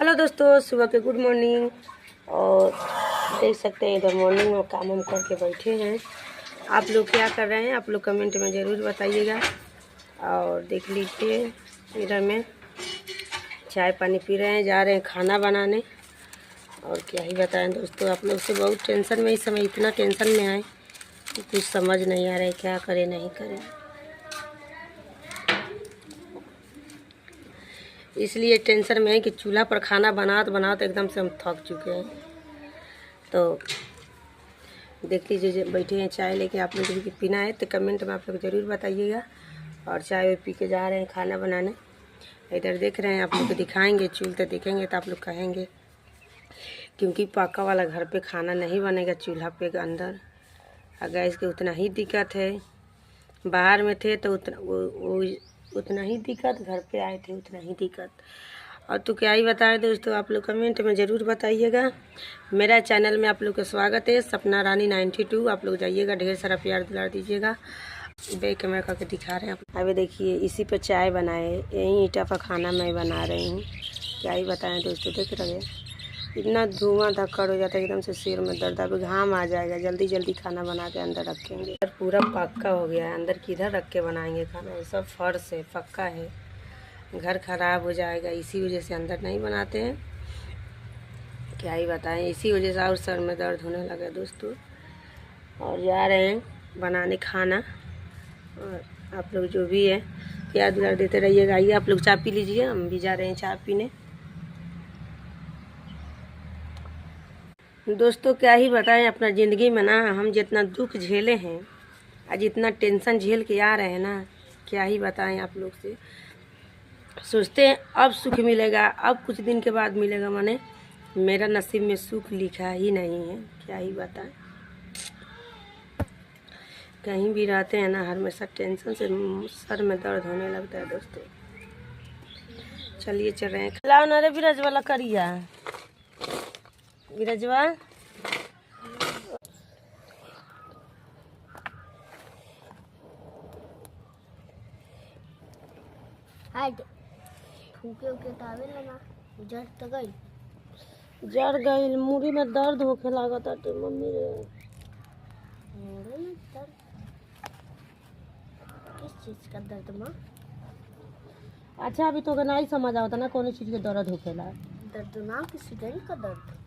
Hello दोस्तों, सुबह के गुड मॉर्निंग। और देख सकते हैं इधर मॉर्निंग में काम हम करके बैठे हैं। आप लोग क्या कर रहे हैं, आप लोग कमेंट में ज़रूर बताइएगा। और देख लीजिए इधर में चाय पानी पी रहे हैं, जा रहे हैं खाना बनाने। और क्या ही बताएं दोस्तों, आप लोग से बहुत टेंशन में, इस समय इतना टेंशन में आए कि कुछ समझ नहीं आ रहा है क्या करें नहीं करें। इसलिए टेंशन में है कि चूल्हा पर खाना बनाते बनाते एकदम से हम थक चुके हैं। तो देख लीजिए बैठे हैं चाय लेके। आप लोग भी पीना है तो कमेंट में आप लोग ज़रूर बताइएगा। और चाय पी के जा रहे हैं खाना बनाने। इधर देख रहे हैं, आप लोग को दिखाएंगे चूल्हे तो देखेंगे तो आप लोग कहेंगे, क्योंकि पक्का वाला घर पे खाना नहीं बनेगा चूल्हा पे के अंदर। और गैस के उतना ही दिक्कत है। बाहर में थे तो उतना ही दिक्कत, घर पे आए थे उतना ही दिक्कत। और तो क्या ही बताएं दोस्तों, आप लोग कमेंट में ज़रूर बताइएगा। मेरा चैनल में आप लोग का स्वागत है, सपना रानी 92। आप लोग जाइएगा, ढेर सारा प्यार दुलार दीजिएगा। बैक कैमरा करके दिखा रहे हैं आप। अभी देखिए इसी पे चाय बनाए, यहीं ईटा पर खाना मैं बना रही हूँ। क्या ही बताएं दोस्तों, देख रहे हैं इतना धुआं धक्कड़ हो जाता है, एकदम से सिर में दर्द। अभी घाम आ जाएगा, जल्दी जल्दी खाना बना के अंदर रखेंगे। पूरा पक्का हो गया है, अंदर किधर रख के बनाएंगे खाना। ये सब फर्श है, पक्का है, घर खराब हो जाएगा। इसी वजह से अंदर नहीं बनाते हैं। क्या ही बताएं, इसी वजह से और सर में दर्द होने लगा दोस्तों। और जा रहे हैं बनाने खाना। और आप लोग जो भी है प्यार दुलार देते रहिएगा। आइए आप लोग चाय पी लीजिए, हम भी जा रहे हैं चाय पीने। दोस्तों क्या ही बताएं, अपना ज़िंदगी में ना हम जितना दुख झेले हैं और जितना टेंशन झेल के आ रहे हैं ना, क्या ही बताएं आप लोग से। सोचते हैं अब सुख मिलेगा, अब कुछ दिन के बाद मिलेगा, माने मेरा नसीब में सुख लिखा ही नहीं है। क्या ही बताएं, कहीं भी रहते हैं ना हमेशा टेंशन से सर में दर्द होने लगता है दोस्तों। चलिए चल रहे हैं। लाओ ना रे बीरज वाला करिया, बीरजवा जड़ गई, मुड़ी में दर्द होके लागत है मम्मी रे। किस चीज का दर्द माँ? अच्छा अभी तो नहीं समझ आता ना कौन चीज के दर्द होखेला। दर्द ना किसी का दर्द।